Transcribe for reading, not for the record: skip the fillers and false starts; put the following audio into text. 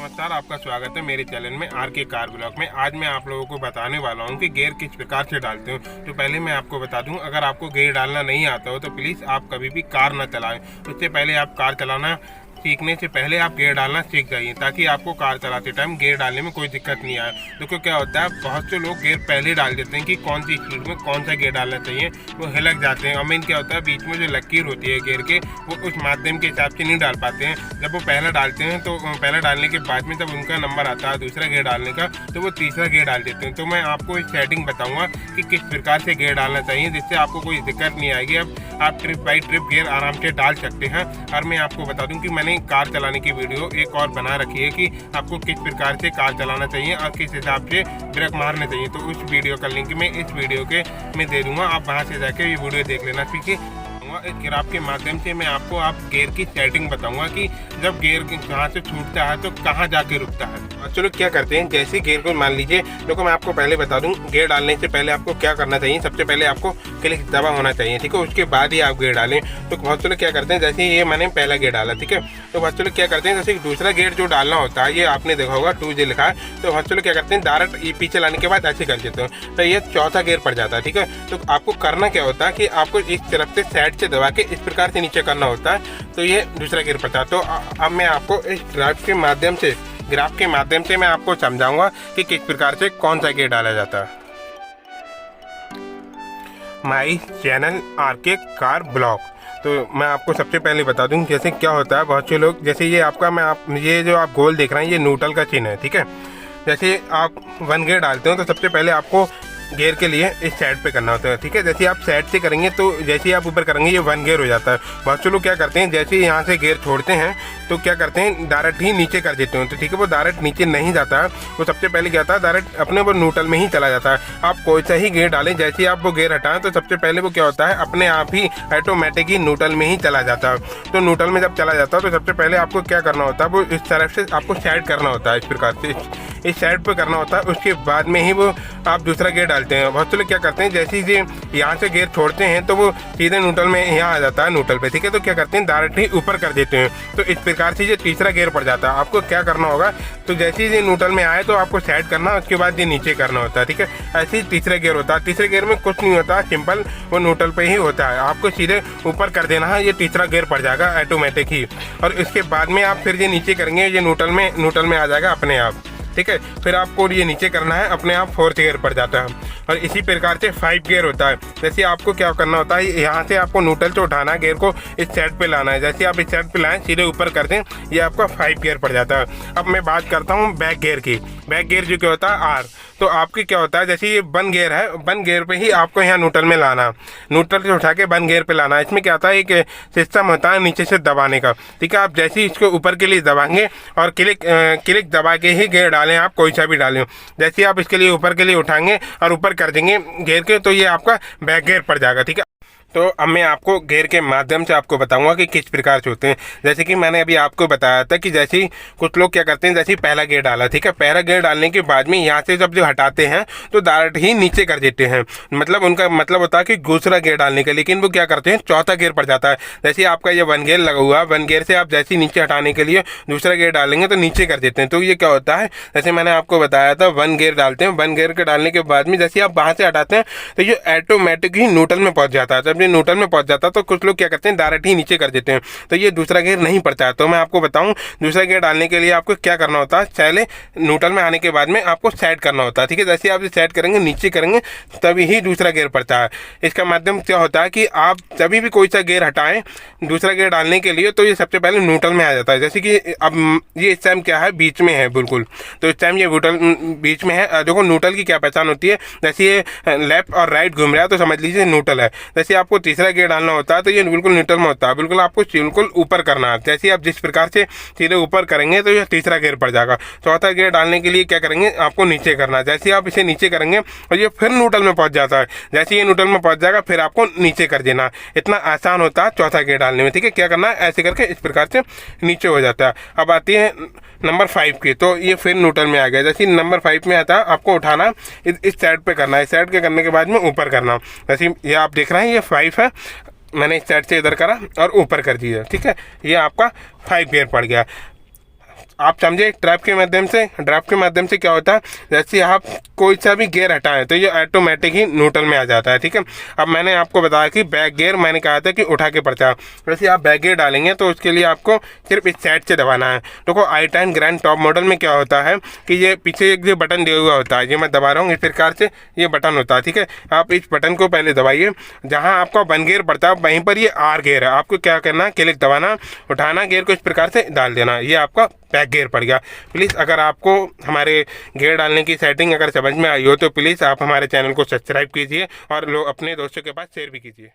नमस्कार, आपका स्वागत है मेरे चैनल में आर के कार ब्लॉग में। आज मैं आप लोगों को बताने वाला हूं कि गियर किस प्रकार से डालते हो। तो पहले मैं आपको बता दूं, अगर आपको गियर डालना नहीं आता हो तो प्लीज़ आप कभी भी कार ना चलाएं। उससे पहले आप कार चलाना सीखने से पहले आप गियर डालना सीख जाइए, ताकि आपको कार चलाते टाइम गियर डालने में कोई दिक्कत नहीं आए। देखो क्या होता है, बहुत से लोग गियर पहले डाल देते हैं कि कौन सी स्पीड में कौन सा गियर डालना चाहिए, वो हिलक जाते हैं। और मेन क्या होता है, बीच में जो लकीर होती है गियर के, वो उस माध्यम के हिसाब से नहीं डाल पाते हैं। जब वो पहला डालते हैं तो पहला डालने के बाद में जब उनका नंबर आता है दूसरा गियर डालने का, तो वो तीसरा गियर डाल देते हैं। तो मैं आपको एक सेटिंग बताऊँगा कि किस प्रकार से गियर डालना चाहिए, जिससे आपको कोई दिक्कत नहीं आएगी। अब आप ट्रिप बाई ट्रिप गियर आराम से डाल सकते हैं। और मैं आपको बता दूं कि मैंने कार चलाने की वीडियो एक और बना रखी है कि आपको किस प्रकार से कार चलाना चाहिए और किस हिसाब से ब्रेक मारना चाहिए। तो उस वीडियो का लिंक मैं इस वीडियो के मैं दे दूंगा, आप वहां से जाके ये वीडियो देख लेना। ठीक है, इस ग्राफ के माध्यम से मैं आपको गियर की सेटिंग बताऊंगा कि जब गियर कहाँ से छूटता है तो कहाँ जाके रुकता है। और चलो क्या करते हैं, जैसे गियर को मान लीजिए, देखो मैं आपको पहले बता दूं, गियर डालने से पहले आपको क्या करना चाहिए। सबसे पहले आपको क्लिक दबा होना चाहिए, ठीक है, उसके बाद ही आप गियर डालें। तो बहुत चलो क्या करते हैं, जैसे ये मैंने पहला गियर डाला, ठीक है, तो बहुत चलो क्या करते हैं, जैसे दूसरा गियर जो डालना होता है, ये आपने देखा होगा 2J लिखा है, तो बहुत चलो क्या करते हैं, डायरेक्ट पीछे लाने के बाद ऐसे कर देते हो, तो ये चौथा गियर पड़ जाता है। ठीक है, तो आपको करना क्या होता है कि आपको इस तरफ से साइड से दबा के इस प्रकार से नीचे करना होता है, तो ये दूसरा गियर पड़ता है। तो अब मैं आपको इस ग्राफ के माध्यम से मैं आपको समझाऊंगा कि किस प्रकार से कौन सा गियर डाला जाता है। माई चैनल आर के कार ब्लॉग। तो मैं आपको सबसे पहले बता दूं जैसे क्या होता है, बहुत से लोग जैसे ये आपका ये जो आप गोल देख रहे हैं, ये न्यूट्रल का चिन्ह है। ठीक है, जैसे आप 1 गियर डालते हो तो सबसे पहले आपको गियर के लिए इस साइड पे करना होता है। ठीक है, जैसे आप साइड से करेंगे तो जैसे आप ऊपर करेंगे ये 1 गियर हो जाता है। बहुत से लोग क्या करते हैं, जैसे यहाँ से गियर छोड़ते हैं तो क्या करते हैं, डायरेक्ट ही नीचे कर देते हैं। तो ठीक है, वो डायरेक्ट नीचे नहीं जाता है, वो सबसे पहले क्या होता है, डायरेक्ट अपने वो न्यूट्रल में ही चला जाता है। आप कोई सा ही गियर डालें, जैसे आप वो गियर हटाएं तो सबसे पहले वो क्या होता है, अपने आप ही ऑटोमेटिक ही न्यूट्रल में ही चला जाता है। तो न्यूट्रल में जब चला जाता है तो सबसे पहले आपको क्या करना होता है, वो इस तरफ से आपको साइड करना होता है, इस प्रकार से इस साइड पे करना होता है। उसके बाद में ही वो आप दूसरा गियर डालते हैं। बहुत से लोग क्या करते हैं, जैसे ही यहाँ से गियर छोड़ते हैं तो वो सीधे न्यूट्रल में यहाँ आ जाता है, न्यूट्रल पे। ठीक है, तो क्या करते हैं, डायरेक्ट ही ऊपर कर देते हैं, तो इस प्रकार से ये तीसरा गियर पड़ जाता है। आपको क्या करना होगा, तो जैसे ही न्यूट्रल में आए तो आपको साइड करना, उसके बाद ये नीचे करना होता है। ठीक है, ऐसे ही तीसरा गियर होता है। तीसरे गियर में कुछ नहीं होता, सिंपल वो न्यूट्रल पे ही होता है, आपको सीधे ऊपर कर देना है, ये तीसरा गियर पड़ जाएगा ऑटोमेटिक ही। और इसके बाद में आप फिर ये नीचे करेंगे, ये न्यूट्रल में आ जाएगा अपने आप। ठीक है, फिर आपको ये नीचे करना है, अपने आप 4th गियर पड़ जाता है। और इसी प्रकार से 5 गियर होता है। जैसे आपको क्या करना होता है, यहाँ से आपको न्यूट्रल से उठाना है, गियर को इस साइड पे लाना है। जैसे आप इस साइड पे लाएं, सीधे ऊपर कर दें, ये आपका 5 गियर पड़ जाता है। अब मैं बात करता हूँ बैक गियर की। बैक गियर जो क्या होता है, आर। तो आपकी क्या होता है, जैसे ये 1 गियर है, 1 गियर पे ही आपको यहाँ न्यूट्रल में लाना, न्यूट्रल से उठा के 1 गियर पे लाना। इसमें क्या होता है, एक सिस्टम होता है नीचे से दबाने का। ठीक है, आप जैसे ही इसको ऊपर के लिए दबाएंगे और क्लिक दबा के ही गियर डालें, आप कोई सा भी डालें। जैसे आप इसके लिए ऊपर के लिए उठाएंगे और ऊपर कर देंगे गियर के, तो ये आपका बैक गियर पड़ जाएगा। ठीक है, तो अब मैं आपको गियर के माध्यम से आपको बताऊंगा कि किस प्रकार से होते हैं। जैसे कि मैंने अभी आपको बताया था कि जैसे ही कुछ लोग क्या करते हैं, जैसे ही पहला गियर डाला, ठीक है, पहला गियर डालने के बाद में यहाँ से जब जो हटाते हैं तो डायरेक्ट ही नीचे कर देते हैं। मतलब उनका मतलब होता है कि दूसरा गियर डालने का, लेकिन वो क्या करते हैं, चौथा गियर पड़ जाता है। जैसे आपका ये 1 गियर लगा हुआ है, 1 गियर से आप जैसे ही नीचे हटाने के लिए दूसरा गियर डालेंगे तो नीचे कर देते हैं। तो ये क्या होता है, जैसे मैंने आपको बताया था, 1 गियर डालते हैं, 1 गियर के डालने के बाद में जैसे आप वहाँ से हटाते हैं तो ये ऑटोमेटिक ही न्यूट्रल में पहुँच जाता है। जब ये न्यूट्रल में पहुँच जाता है तो कुछ लोग क्या करते हैं, डायरेक्ट ही नीचे कर देते हैं, तो ये दूसरा गियर नहीं पड़ता है। तो मैं आपको बताऊं, दूसरा गियर डालने के लिए आपको क्या करना होता है, पहले न्यूट्रल में आने के बाद में आपको साइड करना होता है। ठीक है, जैसे आप साइड करेंगे, नीचे करेंगे, तभी ही दूसरा गियर पड़ता है। इसका माध्यम क्या होता है कि आप जब भी कोई सा गियर हटाएं दूसरा गियर डालने के लिए, तो ये सबसे पहले न्यूट्रल में आ जाता है। जैसे कि अब ये इस टाइम क्या है, बीच में है बिल्कुल, तो इस टाइम ये बीच में है। देखो न्यूट्रल की क्या पहचान होती है, जैसे ये लेफ्ट और राइट घूम रहा है तो समझ लीजिए न्यूट्रल है। जैसे आपको तीसरा गियर डालना होता है तो ये बिल्कुल न्यूट्रल में होता है, बिल्कुल आपको बिल्कुल ऊपर करना है। जैसे आप जिस प्रकार से सीधे ऊपर करेंगे तो ये तीसरा गियर पड़ जाएगा। चौथा गियर डालने के लिए क्या करेंगे, आपको नीचे करना है। जैसे आप इसे नीचे करेंगे और ये फिर न्यूट्रल में पहुंच जाता है, जैसे ये न्यूट्रल में पहुंच जाएगा फिर आपको नीचे कर देना। इतना आसान होता है चौथा गियर डालने में। ठीक है, क्या करना है, ऐसे करके इस प्रकार से नीचे हो जाता है। अब आती है नंबर 5 की, तो ये फिर न्यूट्रल में आ गया। जैसे नंबर 5 में आता है, आपको उठाना इस साइड पे करना है, इस साइड के करने के बाद में ऊपर करना। जैसे ये आप देख रहे हैं, ये 5 है, मैंने इस साइड से इधर करा और ऊपर कर दिया। ठीक है, ये आपका 5 गियर पड़ गया। आप समझे ड्राइव के माध्यम से क्या होता है, जैसे आप कोई सा भी गियर हटाएं तो ये ऑटोमेटिक ही न्यूट्रल में आ जाता है, ठीक है। अब मैंने आपको बताया कि बैक गियर मैंने कहा था कि उठा के पड़ता है, वैसे आप बैक गियर डालेंगे तो उसके लिए आपको सिर्फ इस साइड से दबाना है। देखो i10 ग्रैंड टॉप मॉडल में क्या होता है कि ये पीछे एक जो बटन दिया हुआ होता है, ये मैं दबा रहा हूँ, इस प्रकार से ये बटन होता है, ठीक है। आप इस बटन को पहले दबाइए, जहाँ आपका 1 गियर पड़ता है वहीं पर ये R गियर है, आपको क्या करना है, क्लिक दबाना, उठाना, गियर को इस प्रकार से डाल देना, ये आपका बैक गियर पड़ गया। प्लीज़ अगर आपको हमारे गियर डालने की सेटिंग अगर समझ में आई हो तो प्लीज़ आप हमारे चैनल को सब्सक्राइब कीजिए और लोग अपने दोस्तों के पास शेयर भी कीजिए।